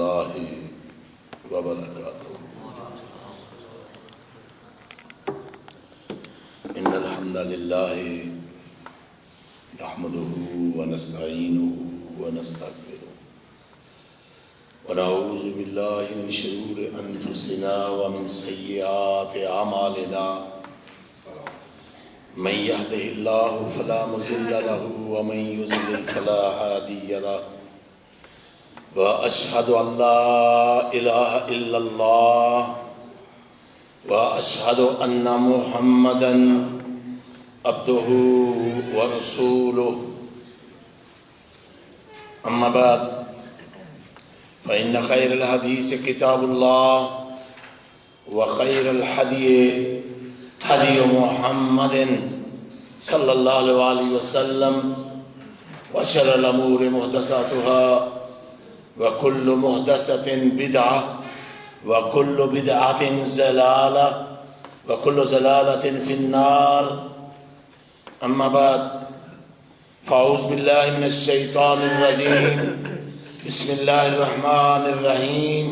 اللہ وبرکاتہ۔ ان الحمد للہ نحمده ونستعینه ونستغفره ونعوذ باللہ من شرور انفسنا ومن سیئات اعمالنا، من يهده الله فلا مضل له ومن يضلل فلا هادي له، وأشهد أن لا إله إلا الله وأشهد أن محمدا عبده ورسوله. أما بعد فإن خير الحديث كتاب الله، وخير الهدي هدي محمد صلى الله عليه وسلم، وشر الأمور محدثاتها، وكل محدثة بدعة، وكل بدعة ضلالة، وكل ضلالة في النار. أما بعد فأعوذ بالله من الشيطان الرجيم. بسم الله الرحمن الرحيم.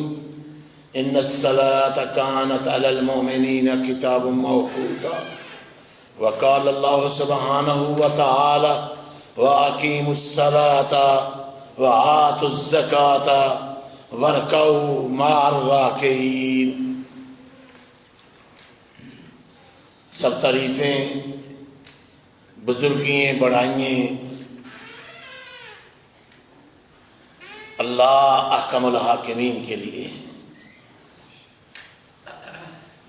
إن الصلاة كانت على المؤمنين كتابا موقوتا. وقال الله سبحانه وتعالى: وأقيموا الصلاة وآتوا الزکاة وارکعوا مع الراکعین. سب تعریفیں، بزرگییں، بڑائییں اللہ احکم الحاکمین کے لیے.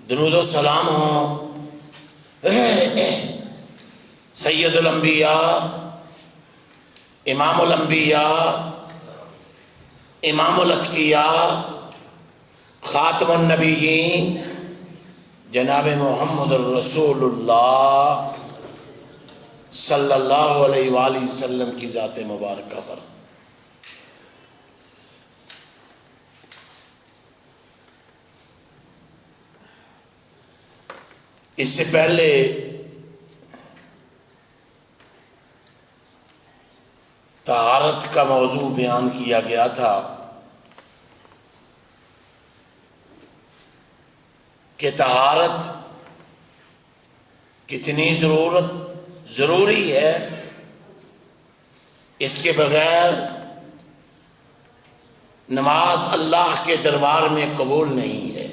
درود و سلام ہوں سید الانبیاء، امام الانبیاء، امام الاتقیاء، خاتم النبیین، جناب محمد الرسول اللہ صلی اللہ علیہ وآلہ وسلم کی ذات مبارکہ پر. اس سے پہلے طہارت کا موضوع بیان کیا گیا تھا کہ طہارت کتنی ضروری ہے، اس کے بغیر نماز اللہ کے دربار میں قبول نہیں ہے.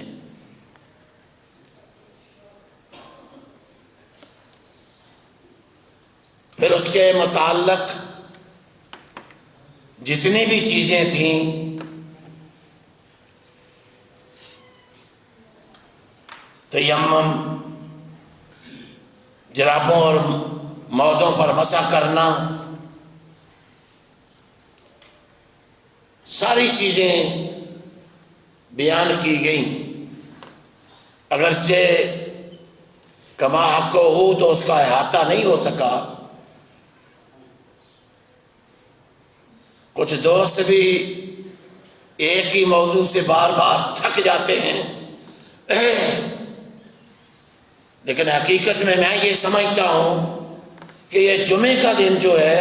پھر اس کے متعلق جتنی بھی چیزیں تھیں تیمم، جرابوں اور موزوں پر مسح کرنا، ساری چیزیں بیان کی گئیں. اگرچہ کما حق ہو تو اس کا احاطہ نہیں ہو سکا. کچھ دوست بھی ایک ہی موضوع سے بار بار تھک جاتے ہیں، لیکن حقیقت میں یہ سمجھتا ہوں کہ یہ جمعے کا دن جو ہے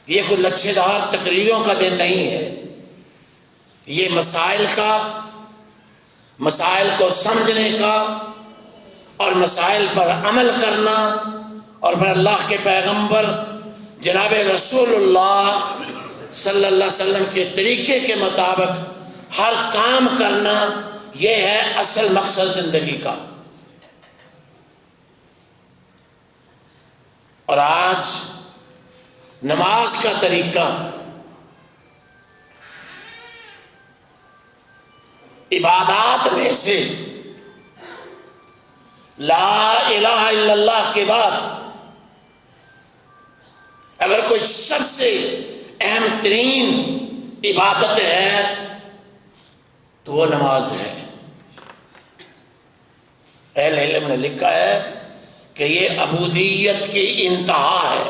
یہ کوئی لچھے دار تقریروں کا دن نہیں ہے. یہ مسائل کو سمجھنے کا اور مسائل پر عمل کرنا، اور پھر اللہ کے پیغمبر جناب رسول اللہ صلی اللہ علیہ وسلم کے طریقے کے مطابق ہر کام کرنا، یہ ہے اصل مقصد زندگی کا. اور آج نماز کا طریقہ عبادات میں سے لا الہ الا اللہ کے بعد اگر کوئی سب سے اہم ترین عبادت ہے تو وہ نماز ہے. اہل علم نے لکھا ہے کہ یہ عبودیت کی انتہا ہے،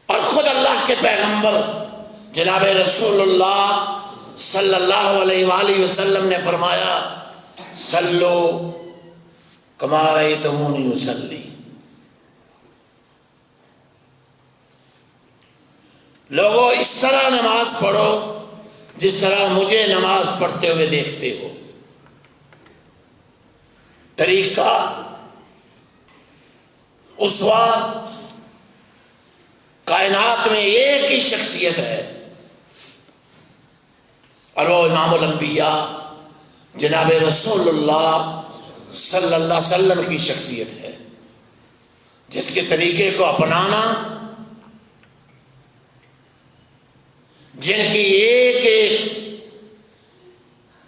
اور خود اللہ کے پیغمبر جناب رسول اللہ صلی اللہ علیہ وآلہ وسلم نے فرمایا: صلو کما رأیتمونی اصلی. لوگوں اس طرح نماز پڑھو جس طرح مجھے نماز پڑھتے ہوئے دیکھتے ہو. طریقہ، اسوہ، کائنات میں ایک ہی شخصیت ہے اور وہ امام الانبیاء جناب رسول اللہ صلی اللہ علیہ وسلم کی شخصیت ہے، جس کے طریقے کو اپنانا، جن کی ایک ایک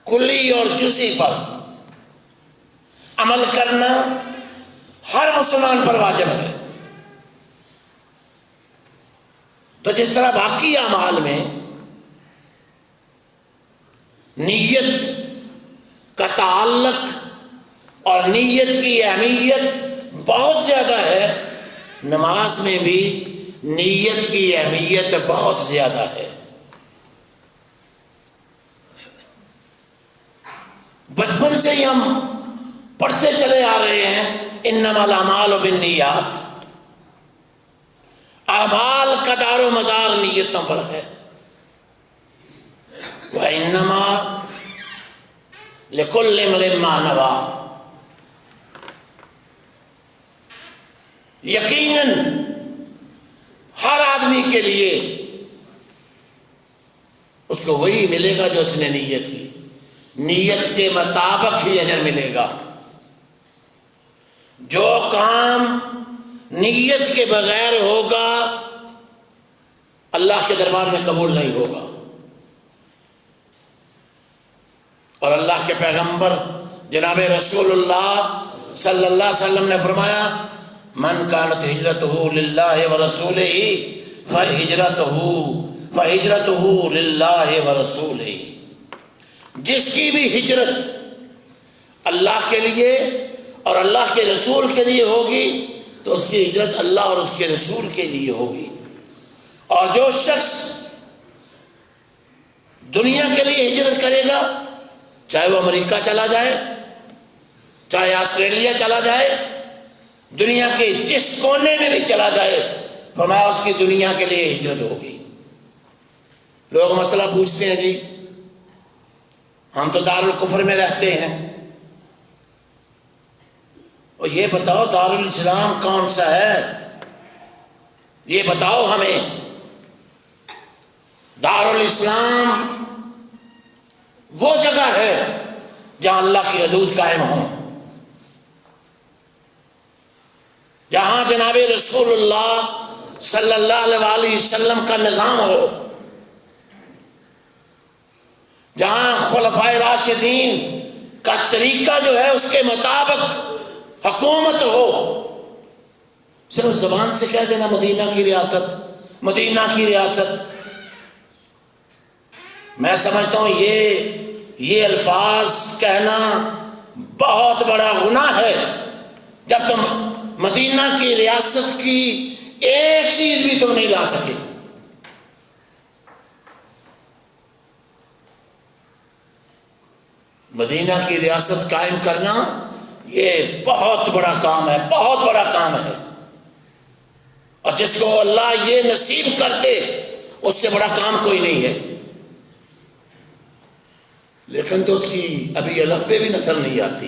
کلی اور جزئی پر عمل کرنا ہر مسلمان پر واجب ہے. تو جس طرح باقی اعمال میں نیت کا تعلق اور نیت کی اہمیت بہت زیادہ ہے، نماز میں بھی نیت کی اہمیت بہت زیادہ ہے. بچپن سے ہی ہم پڑھتے چلے آ رہے ہیں انما الاعمال بالنیات، اعمال کا دار و مدار نیتوں پر ہے. وَإِنَّمَا لِكُلِّ امْرِئٍ مَّا نَوَىٰ، یقیناً ہر آدمی کے لیے اس کو وہی ملے گا جو اس نے نیت کی، نیت کے مطابق ہی اجر ملے گا. جو کام نیت کے بغیر ہوگا اللہ کے دربار میں قبول نہیں ہوگا. اور اللہ کے پیغمبر جناب رسول اللہ صلی اللہ علیہ وسلم نے فرمایا من کانت ہجرتہ للہ ورسولہ فہجرتہ للہ ورسولہ، جس کی بھی ہجرت اللہ کے لیے اور اللہ کے رسول کے لیے ہوگی تو اس کی ہجرت اللہ اور اس کے رسول کے لیے ہوگی. اور جو شخص دنیا کے لیے ہجرت کرے گا، چاہے وہ امریکہ چلا جائے، چاہے آسٹریلیا چلا جائے، دنیا کے جس کونے میں بھی چلا جائے، فرمایا اس کی دنیا کے لیے ہجرت ہوگی. لوگ مسئلہ پوچھتے ہیں جی ہم تو دارالکفر میں رہتے ہیں، اور یہ بتاؤ دارالاسلام کون سا ہے، یہ بتاؤ ہمیں. دارالاسلام وہ جگہ ہے جہاں اللہ کی حدود قائم ہوں، جہاں جناب رسول اللہ صلی اللہ علیہ وسلم کا نظام ہو، جہاں خلفائے راشدین کا طریقہ جو ہے اس کے مطابق حکومت ہو. صرف زبان سے کہہ دینا مدینہ کی ریاست، مدینہ کی ریاست، میں سمجھتا ہوں یہ الفاظ کہنا بہت بڑا گناہ ہے جب تم مدینہ کی ریاست کی ایک چیز بھی تم نہیں لا سکے. مدینہ کی ریاست قائم کرنا یہ بہت بڑا کام ہے، بہت بڑا کام ہے، اور جس کو اللہ یہ نصیب کر دے اس سے بڑا کام کوئی نہیں ہے. لیکن تو اس کی ابھی الگ پہ بھی نظر نہیں آتی،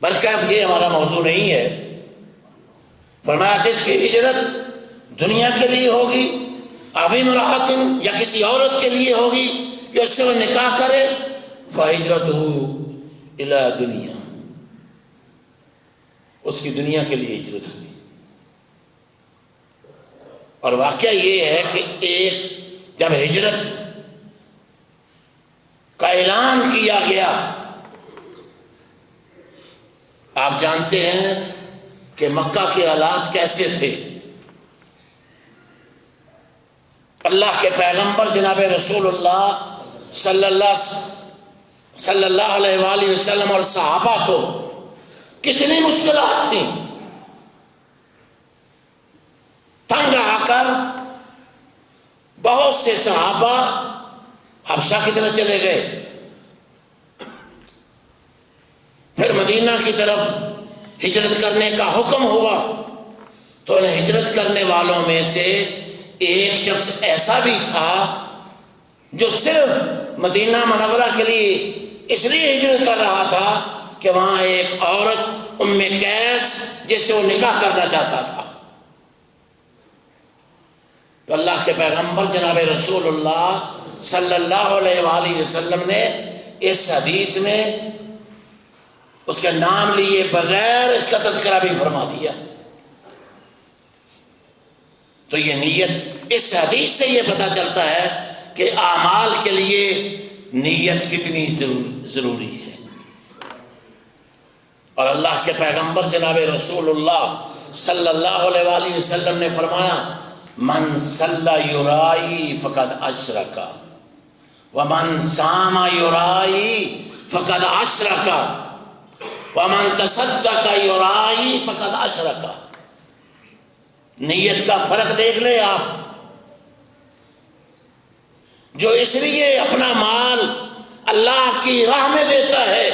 بلکہ یہ ہمارا موضوع نہیں ہے. فرمایا جس کی ہجرت دنیا کے لیے ہوگی، ابھی امرأۃ یا کسی عورت کے لیے ہوگی کہ اس سے وہ نکاح کرے، فہجرتہ الی دنیا، اس کی دنیا کے لیے ہجرت ہوگی. اور واقعہ یہ ہے کہ ایک جب ہجرت کا اعلان کیا گیا، آپ جانتے ہیں کہ مکہ کے حالات کیسے تھے. اللہ کے پیغمبر جناب رسول اللہ صلی اللہ علیہ وآلہ وسلم اور صحابہ کو کتنی مشکلات تھیں. تنگ آ کر بہت سے صحابہ حبشہ کی طرف چلے گئے، پھر مدینہ کی طرف ہجرت کرنے کا حکم ہوا تو انہیں ہجرت کرنے والوں میں سے ایک شخص ایسا بھی تھا جو صرف مدینہ منورہ کے لیے اس لیے ہجرت کر رہا تھا کہ وہاں ایک عورت ام قیس جس سے وہ نکاح کرنا چاہتا تھا. تو اللہ کے پیغمبر جناب رسول اللہ صلی اللہ علیہ وآلہ وسلم نے اس حدیث میں اس کے نام لیے بغیر اس کا تذکرہ بھی فرما دیا. تو یہ نیت، اس حدیث سے یہ پتہ چلتا ہے کہ اعمال کے لیے نیت کتنی ضروری ہے. اور اللہ کے پیغمبر جناب رسول اللہ صلی اللہ علیہ وآلہ وسلم نے فرمایا من صلی یرائی فقد اشرک ومن صام یرائی فقد اشرک ومن تصدق یرائی فقد اشرک. نیت کا فرق دیکھ لیں آپ. جو اس لیے اپنا مال اللہ کی راہ میں دیتا ہے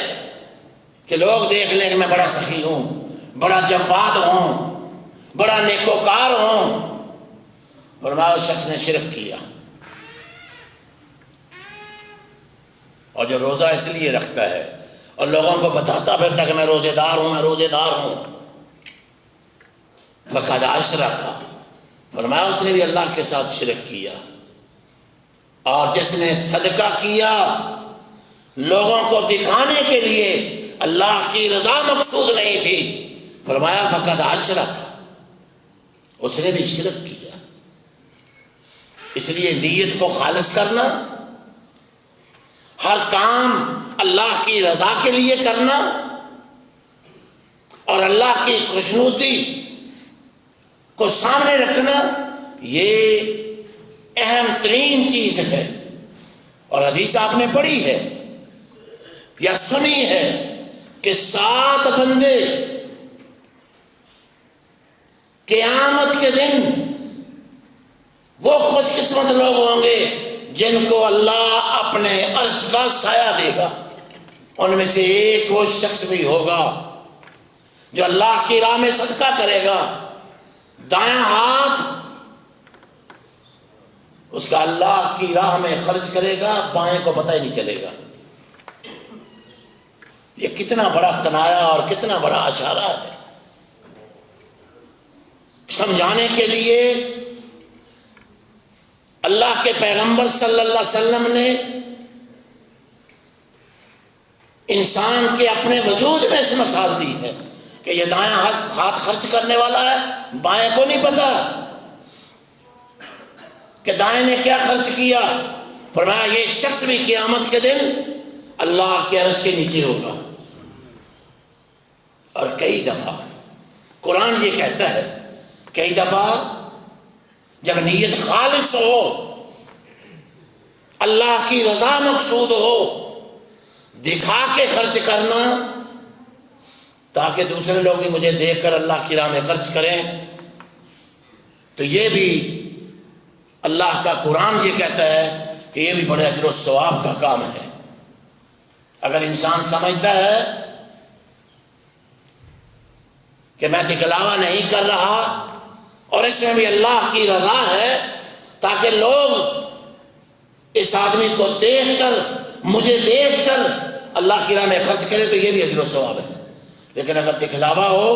کہ لوگ دیکھ لیں کہ میں بڑا سخی ہوں، بڑا جواد ہوں، بڑا نیکوکار ہوں، فرمایا اس شخص نے شرک کیا. اور جو روزہ اس لیے رکھتا ہے اور لوگوں کو بتاتا پھرتا کہ میں روزے دار ہوں، میں روزے دار ہوں، فقد اشرک، فرمایا اس نے بھی اللہ کے ساتھ شرک کیا. اور جس نے صدقہ کیا لوگوں کو دکھانے کے لیے، اللہ کی رضا مقصود نہیں تھی، فرمایا فقد اشرک، اس نے بھی شرک کیا. اس لیے نیت کو خالص کرنا، ہر کام اللہ کی رضا کے لیے کرنا اور اللہ کی خوشنودی کو سامنے رکھنا، یہ اہم ترین چیز ہے. اور حدیث آپ نے پڑھی ہے یا سنی ہے کہ 7 بندے قیامت کے دن وہ خوش قسمت لوگ ہوں گے جن کو اللہ اپنے عرش کا سایہ دے گا. ان میں سے ایک وہ شخص بھی ہوگا جو اللہ کی راہ میں صدقہ کرے گا، دایاں ہاتھ اس کا اللہ کی راہ میں خرچ کرے گا، بائیں کو پتہ ہی نہیں چلے گا. یہ کتنا بڑا کنایا اور کتنا بڑا اشارہ ہے سمجھانے کے لیے. اللہ کے پیغمبر صلی اللہ علیہ وسلم نے انسان کے اپنے وجود میں سے مثال دی ہے کہ یہ دایاں ہاتھ خرچ کرنے والا ہے، بائیں کو نہیں پتا کہ دائیں نے کیا خرچ کیا. فرمایا یہ شخص بھی قیامت کے دن اللہ کے عرش کے نیچے ہوگا. اور کئی دفعہ قرآن یہ کہتا ہے، کئی دفعہ جب نیت خالص ہو، اللہ کی رضا مقصود ہو، دکھا کے خرچ کرنا تاکہ دوسرے لوگ بھی مجھے دیکھ کر اللہ کی راہ میں خرچ کریں، تو یہ بھی اللہ کا قرآن یہ کہتا ہے کہ یہ بھی بڑے اجر و ثواب کا کام ہے. اگر انسان سمجھتا ہے کہ میں دکھلاوا نہیں کر رہا اور اس میں بھی اللہ کی رضا ہے تاکہ لوگ اس آدمی کو دیکھ کر، مجھے دیکھ کر اللہ کی راہ میں خرچ کرے، تو یہ بھی اجر و ثواب ہے. لیکن اگر دکھلاوا ہو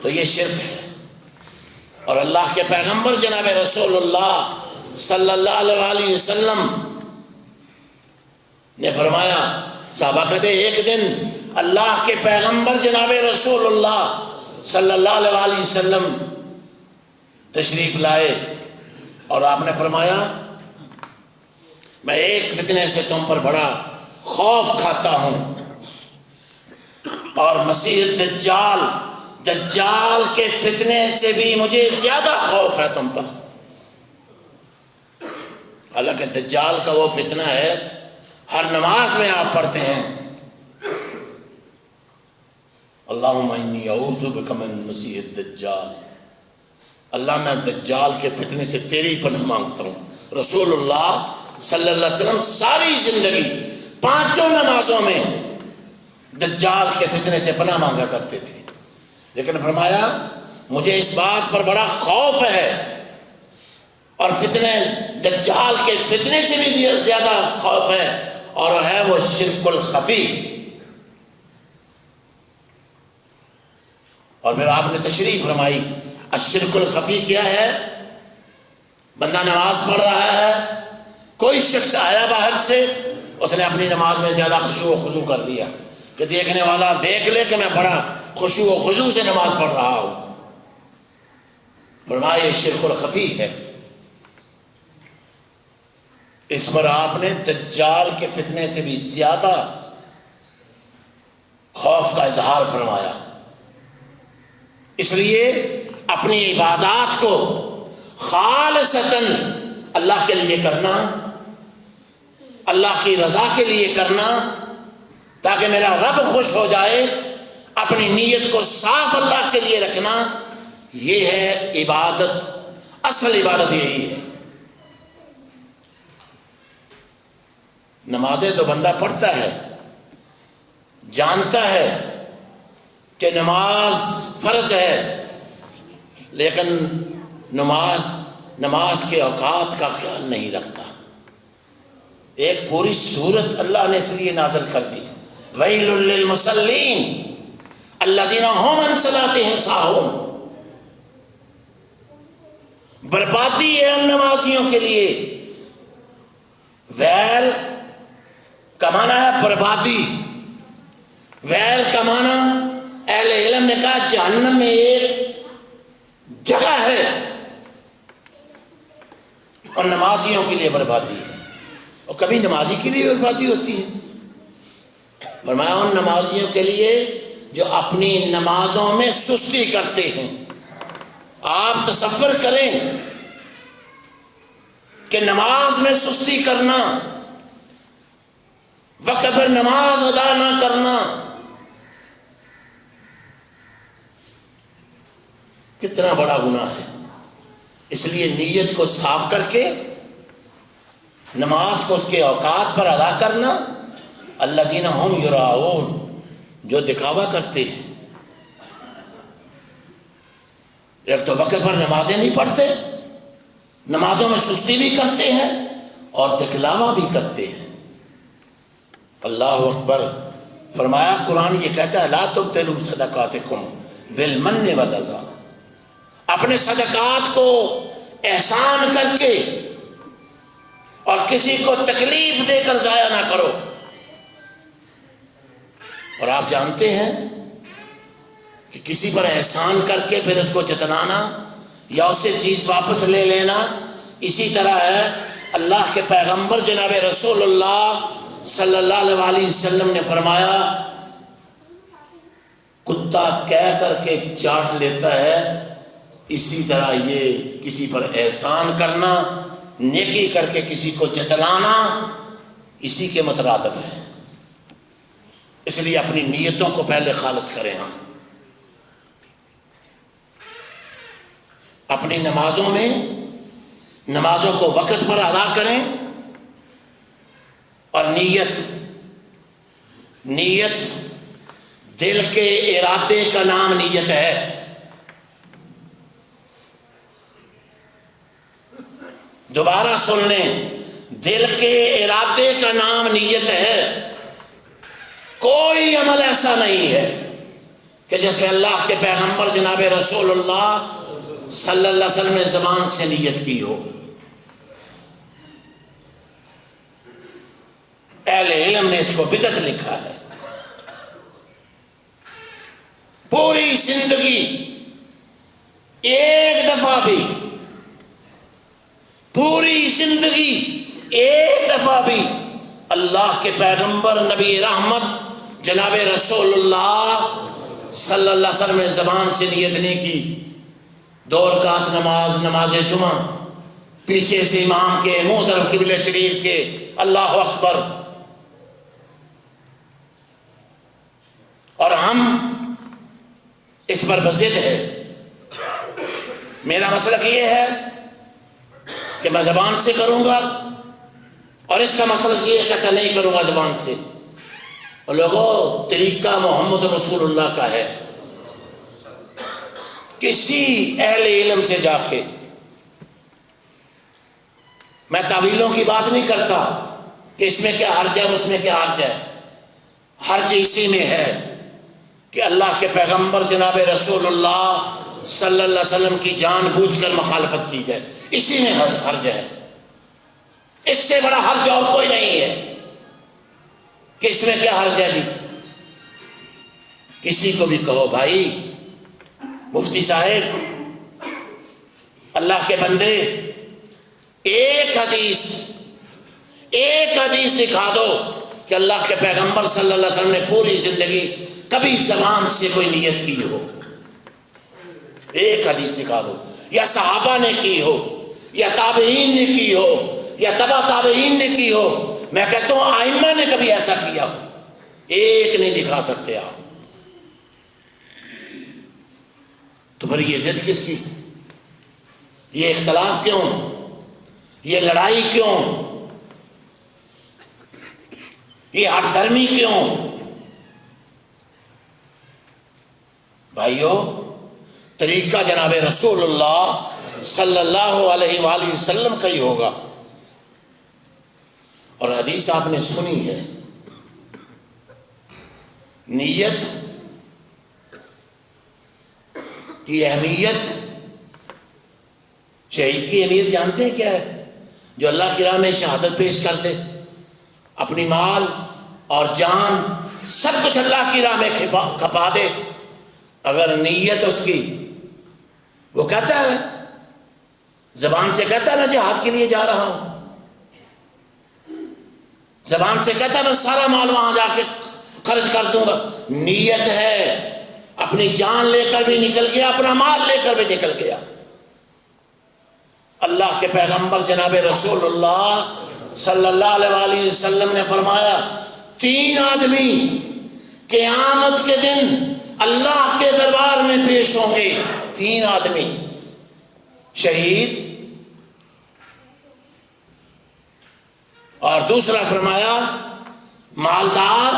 تو یہ شرک ہے. اور اللہ کے پیغمبر جناب رسول اللہ صلی اللہ علیہ وسلم نے فرمایا، صحابہ کہتے ایک دن اللہ کے پیغمبر جناب رسول اللہ صلی اللہ علیہ وسلم تشریف لائے اور آپ نے فرمایا میں ایک فتنے سے تم پر بڑا خوف کھاتا ہوں، اور مسیح دجال کے فتنے سے بھی مجھے زیادہ خوف ہے تم پر. حالانکہ دجال کا وہ فتنہ ہے ہر نماز میں آپ پڑھتے ہیں اللہم انی اعوذ بک من مسیح الدجال، اللہ میں دجال کے فتنے سے تیری پناہ مانگتا ہوں. رسول اللہ صلی اللہ علیہ وسلم ساری زندگی 5 نمازوں میں دجال کے فتنے سے پناہ مانگا کرتے تھے، لیکن فرمایا مجھے اس بات پر بڑا خوف ہے اور فتنے دجال کے فتنے سے بھی زیادہ خوف ہے، اور ہے وہ شرک الخفی۔ اور پھر آپ نے تشریح فرمائی الشرک الخفی کیا ہے؟ بندہ نماز پڑھ رہا ہے، کوئی شخص آیا باہر سے، اس نے اپنی نماز میں زیادہ خشوع و خضوع کر دیا کہ دیکھنے والا دیکھ لے کہ میں بڑا خشوع و خضوع سے نماز پڑھ رہا ہوں۔ فرمایا یہ شرک الخفی ہے۔ اس پر آپ نے دجال کے فتنے سے بھی زیادہ خوف کا اظہار فرمایا۔ اس لیے اپنی عبادات کو خالصتاً اللہ کے لیے کرنا، اللہ کی رضا کے لیے کرنا، تاکہ میرا رب خوش ہو جائے، اپنی نیت کو صاف اللہ کے لیے رکھنا، یہ ہے عبادت، اصل عبادت یہی ہے۔ نمازیں تو بندہ پڑھتا ہے، جانتا ہے کہ نماز فرض ہے، لیکن نماز کے اوقات کا خیال نہیں رکھتا۔ ایک پوری سورت اللہ نے اس لیے نازل کر دی، وَيْلٌ لِّلْمُصَلِّينَ الَّذِينَ هُمْ عَنْ صَلَاتِهِمْ سَاهُونَ۔ بربادی ہے ان نمازیوں کے لیے۔ ویل کا معنی ہے بربادی، ویل کا معنی اہل علم نے کہا جہنم میں ایک جگہ ہے، اور نمازیوں کے لیے بربادی ہے۔ اور کبھی نمازی کے لیے بربادی ہوتی ہے؟ فرمایا ان نمازیوں کے لیے جو اپنی نمازوں میں سستی کرتے ہیں۔ آپ تصور کریں کہ نماز میں سستی کرنا، وقت پر نماز ادا نہ کرنا کتنا بڑا گناہ ہے۔ اس لیے نیت کو صاف کر کے نماز کو اس کے اوقات پر ادا کرنا۔ الذین ھم یراؤن، جو دکھاوا کرتے ہیں، ایک تو وقت پر نمازیں نہیں پڑھتے، نمازوں میں سستی بھی کرتے ہیں اور دکھلاوا بھی کرتے ہیں۔ اللہ اکبر۔ فرمایا قرآن یہ کہتا ہے لا تبطلوا صدقاتکم بالمن والاذی، اپنے صدقات کو احسان کر کے اور کسی کو تکلیف دے کر ضائع نہ کرو۔ اور آپ جانتے ہیں کہ کسی پر احسان کر کے پھر اس کو جتلانا یا اس سے چیز واپس لے لینا، اسی طرح ہے اللہ کے پیغمبر جناب رسول اللہ صلی اللہ علیہ وسلم نے فرمایا کتا کہہ کر کے چاٹ لیتا ہے، اسی طرح یہ کسی پر احسان کرنا، نیکی کر کے کسی کو جتلانا، اسی کے مترادف ہے۔ اس لیے اپنی نیتوں کو پہلے خالص کریں، ہم اپنی نمازوں میں نمازوں کو وقت پر ادا کریں، اور نیت دل کے ارادے کا نام نیت ہے۔ دوبارہ سن لیں، دل کے ارادے کا نام نیت ہے۔ کوئی عمل ایسا نہیں ہے کہ جیسے اللہ کے پیغمبر جناب رسول اللہ صلی اللہ علیہ وسلم نے زبان سے نیت کی ہو۔ اہل علم نے اس کو بدعت لکھا ہے۔ پوری زندگی ایک دفعہ بھی، پوری زندگی ایک دفعہ بھی اللہ کے پیغمبر نبی رحمت جناب رسول اللہ صلی اللہ علیہ وسلم نے زبان سے نیت نہیں کی۔ 2 رکعت نماز، نماز جمعہ، پیچھے سے امام کے منہ طرف قبلہ شریف کے، اللہ اکبر۔ اور ہم اس پر بضد ہے۔ میرا مسلک یہ ہے کہ میں زبان سے کروں گا، اور اس کا مسلک یہ ہے کہ نہیں کروں گا زبان سے۔ اور لوگوں، طریقہ محمد رسول اللہ کا ہے۔ کسی اہل علم سے جا کے میں تعویلوں کی بات نہیں کرتا کہ اس میں کیا حرج ہے اس میں کیا حرج ہے. حرج اسی میں ہے کہ اللہ کے پیغمبر جناب رسول اللہ صلی اللہ علیہ وسلم کی جان بوجھ کر مخالفت کی جائے، اسی میں حرج ہے. اس سے بڑا حرج اور کوئی نہیں ہے کہ اس میں کیا حرج ہے. جی کسی کو بھی کہو بھائی مفتی صاحب اللہ کے بندے ایک حدیث دکھا دو کہ اللہ کے پیغمبر صلی اللہ علیہ وسلم نے پوری زندگی کبھی زبان سے کوئی نیت کی ہو. ایک حدیث دکھا دو، یا صحابہ نے کی ہو یا تابعین نے کی ہو یا تبع تابعین نے کی ہو. میں کہتا ہوں ائمہ نے کبھی ایسا کیا ہو، ایک نہیں دکھا سکتے آپ. تو پھر یہ ضد کس کی، یہ اختلاف کیوں، یہ لڑائی کیوں، یہ ہٹ دھرمی کیوں؟ بھائیو طریقہ جناب رسول اللہ صلی اللہ علیہ وآلہ وسلم کا ہی ہوگا. اور حدیث آپ نے سنی ہے، نیت کی اہمیت. شہید کی اہمیت جانتے ہیں کیا ہے؟ جو اللہ کی راہ میں شہادت پیش کر دے، اپنی مال اور جان سب کچھ اللہ کی راہ میں کھپا دے، اگر نیت اس کی، وہ کہتا ہے زبان سے کہتا ہے میں جہاد کے لیے جا رہا ہوں، زبان سے کہتا ہے میں سارا مال وہاں جا کے خرچ کر دوں گا، نیت ہے اپنی جان لے کر بھی نکل گیا، اپنا مال لے کر بھی نکل گیا. اللہ کے پیغمبر جناب رسول اللہ صلی اللہ علیہ وآلہ وسلم نے فرمایا 3 آدمی قیامت کے دن اللہ کے دربار میں پیش ہوں گے. 3 آدمی، شہید، اور دوسرا فرمایا مالدار،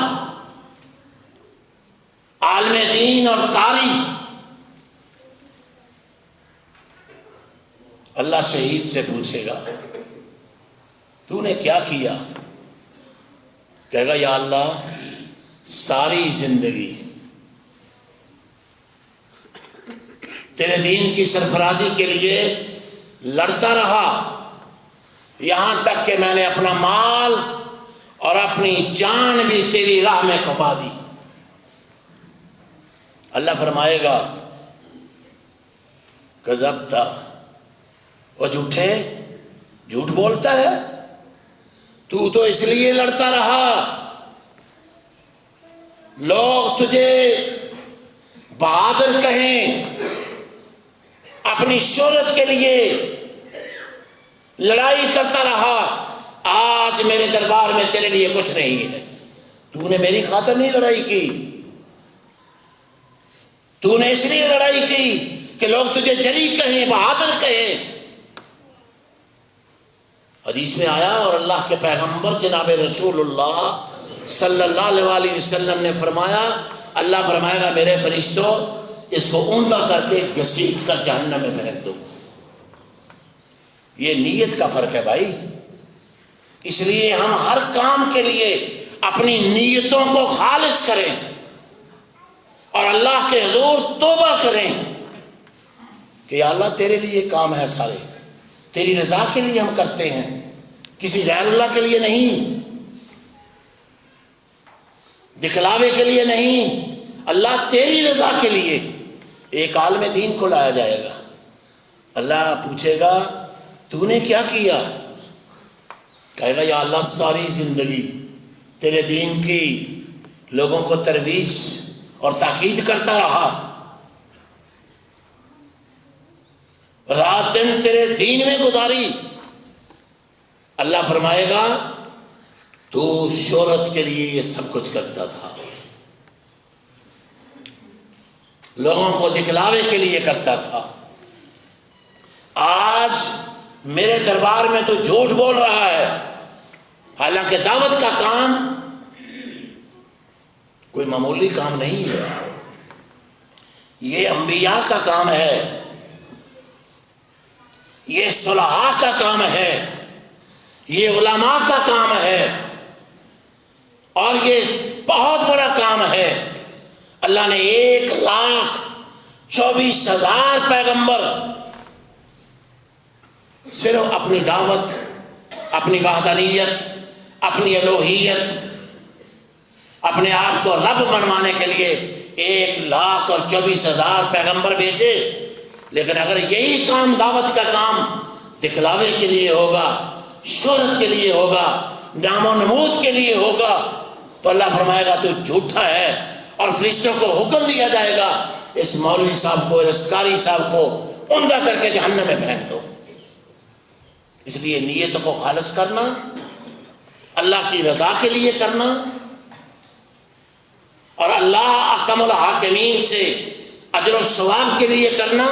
عالم دین اور قاری. اللہ شہید سے پوچھے گا تو نے کیا کیا؟ کہے گا یا اللہ ساری زندگی تیرے دین کی سرفرازی کے لیے لڑتا رہا، یہاں تک کہ میں نے اپنا مال اور اپنی جان بھی تیری راہ میں کھپا دی. اللہ فرمائے گا کذبتا، وہ جھوٹ بولتا ہے، تو اس لیے لڑتا رہا، لوگ تجھے بہادر کہیں، اپنی شہرت کے لیے لڑائی کرتا رہا، آج میرے دربار میں تیرے لیے کچھ نہیں ہے. تو نے میری خاطر نہیں لڑائی کی، تو نے اس لیے لڑائی کی کہ لوگ تجھے جری کہیں، بہادر کہیں. حدیث میں آیا اور اللہ کے پیغمبر جناب رسول اللہ صلی اللہ علیہ وآلہ وسلم نے فرمایا، اللہ فرمائے گا میرے فرشتوں اس کو اوندا کر کے گھسیٹ کر جہنم میں پھینک دو. یہ نیت کا فرق ہے بھائی. اس لیے ہم ہر کام کے لیے اپنی نیتوں کو خالص کریں اور اللہ کے حضور توبہ کریں کہ یا اللہ تیرے لیے کام ہے، سارے تیری رضا کے لیے ہم کرتے ہیں، کسی غیر اللہ کے لیے نہیں، دکھلاوے کے لیے نہیں، اللہ تیری رضا کے لیے. ایک عالم دین کو لایا جائے گا، اللہ پوچھے گا تو نے کیا کیا؟ کہے گا یا اللہ ساری زندگی تیرے دین کی لوگوں کو ترویج اور تاکید کرتا رہا، رات دن تیرے دین میں گزاری. اللہ فرمائے گا تو شہرت کے لیے یہ سب کچھ کرتا تھا، لوگوں کو دکھلاوے کے لیے کرتا تھا، آج میرے دربار میں تو جھوٹ بول رہا ہے. حالانکہ دعوت کا کام کوئی معمولی کام نہیں ہے، یہ انبیاء کا کام ہے، یہ صلحاء کا کام ہے، یہ علماء کا کام ہے اور یہ بہت بڑا کام ہے۔ اللہ نے 1,24,000 پیغمبر صرف اپنی دعوت، اپنی وحدانیت، اپنی الوہیت، اپنے آپ کو رب منوانے کے لیے 1,24,000 پیغمبر بھیجے۔ لیکن اگر یہی کام، دعوت کا کام دکھلاوے کے لیے ہوگا، شہرت کے لیے ہوگا، نام و نمود کے لیے ہوگا، تو اللہ فرمائے گا تو جھوٹا ہے، اور فرشتوں کو حکم دیا جائے گا اس مولوی صاحب کو، اس قاری صاحب کو عمدہ کر کے جہنم میں پھینک دو۔ اس لیے نیتوں کو خالص کرنا، اللہ کی رضا کے لیے کرنا، اور اللہ احکم الحاکمین سے اجر و ثواب کے لیے کرنا،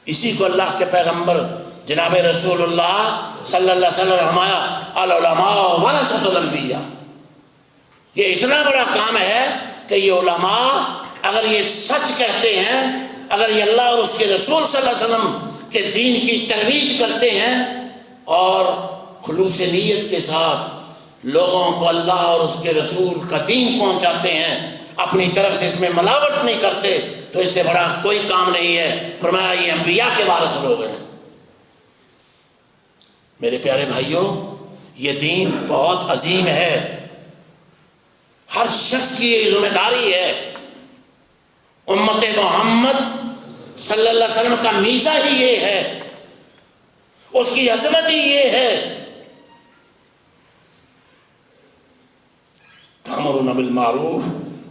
اسی کو اللہ کے پیغمبر جناب رسول اللہ صلی اللہ علیہ وسلم نے فرمایا العلماء ورثۃ الانبیاء۔ یہ اتنا بڑا کام ہے کہ یہ علماء اگر یہ سچ کہتے ہیں، اگر یہ اللہ اور اس کے رسول صلی اللہ علیہ وسلم کے دین کی ترویج کرتے ہیں اور خلوص نیت کے ساتھ لوگوں کو اللہ اور اس کے رسول کا دین پہنچاتے ہیں، اپنی طرف سے اس میں ملاوٹ نہیں کرتے، تو اس سے بڑا کوئی کام نہیں ہے۔ فرمایا یہ انبیاء کے وارث لوگ ہیں۔ میرے پیارے بھائیوں، یہ دین بہت عظیم ہے، ہر شخص کی یہ ذمہ داری ہے۔ امت محمد صلی اللہ علیہ وسلم کا میزہ ہی یہ ہے، اس کی عظمت ہی یہ ہے۔ تأمرون بالمعروف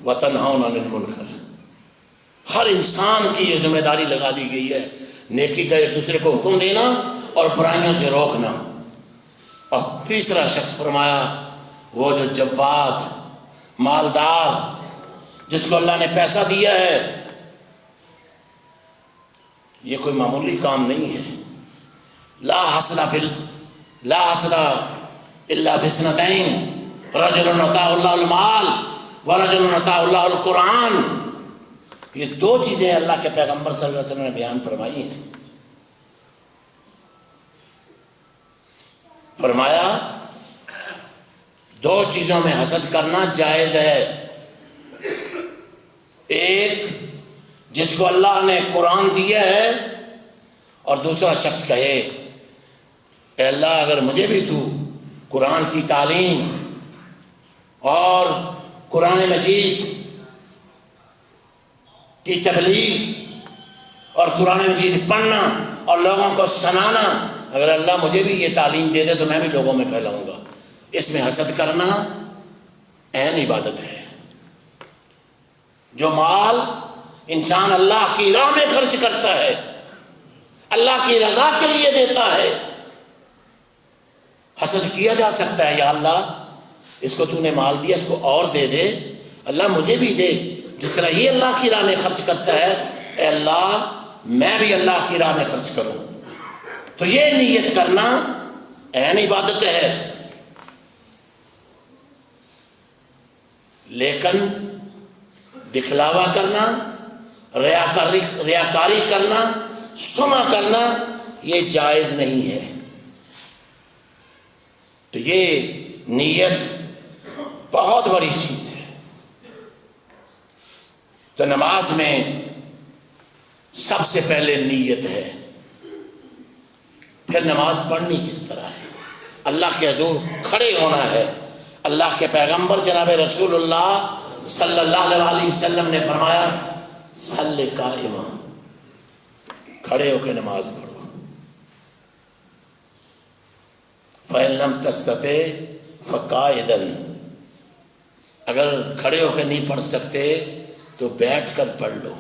وتنہون عن المنکر، ہر انسان کی یہ ذمہ داری لگا دی گئی ہے، نیکی کا ایک دوسرے کو حکم دینا اور برائیوں سے روکنا۔ اور تیسرا شخص فرمایا وہ جو جواد، مالدار، جس کو اللہ نے پیسہ دیا ہے، یہ کوئی معمولی کام نہیں ہے۔ لا حسن الا فی اثنتین، رجل آتاہ اللہ المال ورجل آتاہ اللہ القرآن۔ یہ دو چیزیں اللہ کے پیغمبر صلی اللہ علیہ وسلم نے بیان فرمائی ہیں۔ فرمایا دو چیزوں میں حسد کرنا جائز ہے۔ ایک جس کو اللہ نے قرآن دیا ہے، اور دوسرا شخص کہے اے اللہ اگر مجھے بھی تو قرآن کی تعلیم اور قرآن مجید کی تبلیغ اور قرآن مجید پڑھنا اور لوگوں کو سنانا، اگر اللہ مجھے بھی یہ تعلیم دے دے تو میں بھی لوگوں میں پھیلاؤں گا۔ اس میں حسد کرنا عین عبادت ہے۔ جو مال انسان اللہ کی راہ میں خرچ کرتا ہے، اللہ کی رضا کے لیے دیتا ہے، حسد کیا جا سکتا ہے یا اللہ اس کو تو نے مال دیا، اس کو اور دے دے، اللہ مجھے بھی دے، جس طرح یہ اللہ کی راہ میں خرچ کرتا ہے، اے اللہ میں بھی اللہ کی راہ میں خرچ کروں۔ تو یہ نیت کرنا عین عبادت ہے۔ لیکن دکھلاوا کرنا، ریاکاری کرنا، سنا کرنا یہ جائز نہیں ہے۔ تو یہ نیت بہت بڑی چیز ہے۔ تو نماز میں سب سے پہلے نیت ہے، پھر نماز پڑھنی کس طرح ہے؟ اللہ کے حضور کھڑے ہونا ہے۔ اللہ کے پیغمبر جناب رسول اللہ صلی اللہ علیہ وسلم نے فرمایا صلی قائما، کھڑے ہو کے نماز پڑھو۔ فَإِن لَمْ تَسْتَطِعْ فَقَاعِدًا، اگر کھڑے ہو کے نہیں پڑھ سکتے تو بیٹھ کر پڑھ لو۔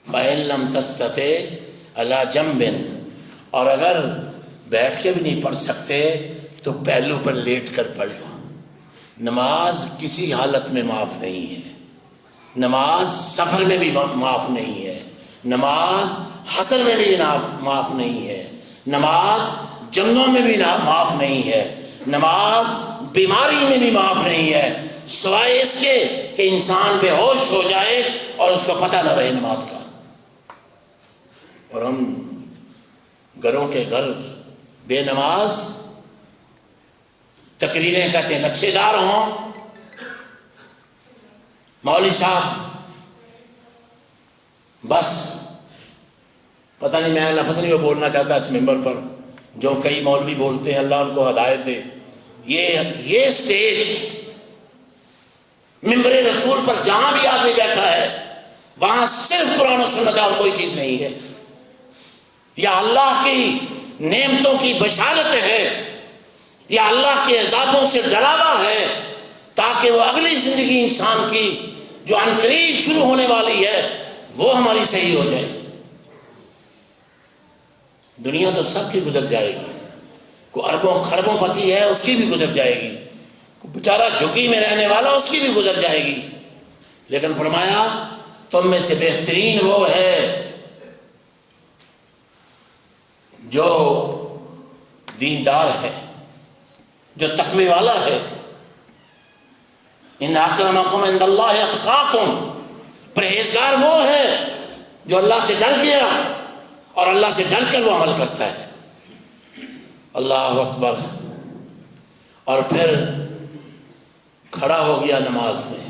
فَإِن لَمْ تَسْتَطِعْ عَلَى جَنْبٍ، اور اگر بیٹھ کے بھی نہیں پڑھ سکتے تو پہلو پر لیٹ کر پڑھ لو۔ نماز کسی حالت میں معاف نہیں ہے، نماز سفر میں بھی معاف نہیں ہے، نماز حضر میں بھی معاف نہیں ہے، نماز جنگوں میں بھی معاف نہیں ہے، نماز بیماری میں بھی معاف نہیں ہے، سوائے اس کے کہ انسان بے ہوش ہو جائے اور اس کو پتہ نہ رہے نماز کا۔ اور ہم گھروں کے گھر بے نماز تقریریں کہتے ہیں اچھے دار ہوں، مولوی صاحب بس پتہ نہیں میں لفظ نہیں وہ بولنا چاہتا اس ممبر پر جو کئی مولوی بولتے ہیں، اللہ ان کو ہدایت دے. یہ سٹیج ممبر رسول پر جہاں بھی آدمی بیٹھا ہے وہاں صرف قرآن و سنت اور کوئی چیز نہیں ہے. یا اللہ کی نعمتوں کی بشارت ہے یا اللہ کے عذابوں سے ڈراوا ہے تاکہ وہ اگلی زندگی انسان کی جو عنقریب شروع ہونے والی ہے وہ ہماری صحیح ہو جائے. دنیا تو سب کی گزر جائے گی، کوئی اربوں خربوں پتی ہے اس کی بھی گزر جائے گی، بیچارہ جھگی میں رہنے والا اس کی بھی گزر جائے گی. لیکن فرمایا تم میں سے بہترین وہ ہے جو دیندار ہے، جو تقوی والا ہے. ان اکرمکم عند اللہ اتقاکم، پرہیزگار وہ ہے جو اللہ سے ڈر گیا اور اللہ سے ڈر کر وہ عمل کرتا ہے. اللہ اکبر. اور پھر کھڑا ہو گیا نماز میں.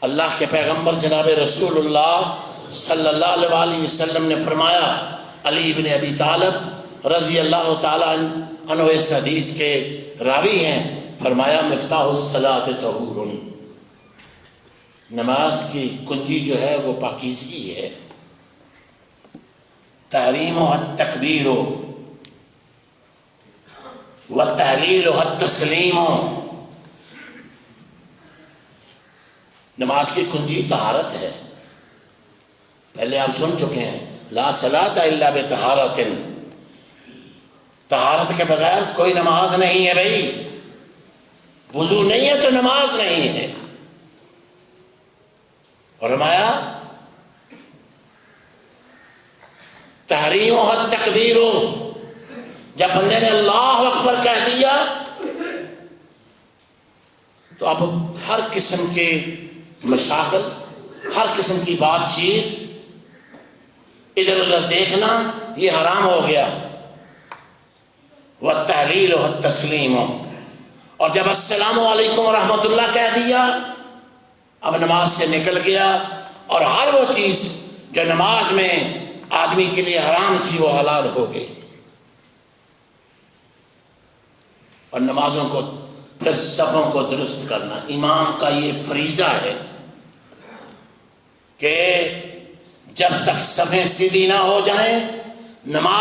اللہ کے پیغمبر جناب رسول اللہ صلی اللہ علیہ وسلم نے فرمایا، علی بن ابی طالب رضی اللہ تعالیٰ عنہ اس حدیث کے راوی ہیں، فرمایا مفتاح الصلاۃ طہور، نماز کی کنجی جو ہے وہ پاکیزگی ہے. تحریم التکبیر والتحلیل والتسلیم، نماز کی کنجی طہارت ہے. پہلے آپ سن چکے ہیں لا صلاۃ الا بطہارۃ، طہارت کے بغیر کوئی نماز نہیں ہے. بھائی وضو نہیں ہے تو نماز نہیں ہے. اور فرمایا تحریم التکبیر، جب بندے نے اللہ اکبر کہہ دیا تو اب ہر قسم کے مشاغل، ہر قسم کی بات چیت، ادھر ادھر دیکھنا یہ حرام ہو گیا. والتحلیل والتسلیم، اور جب السلام علیکم ورحمۃ اللہ کہہ دیا اب نماز سے نکل گیا اور ہر وہ چیز جو نماز میں آدمی کے لیے حرام تھی وہ حلال ہو گئی. اور نمازوں کو پھر صفوں کو درست کرنا امام کا یہ فریضہ ہے کہ جب تک صفیں سیدھی نہ ہو جائیں نماز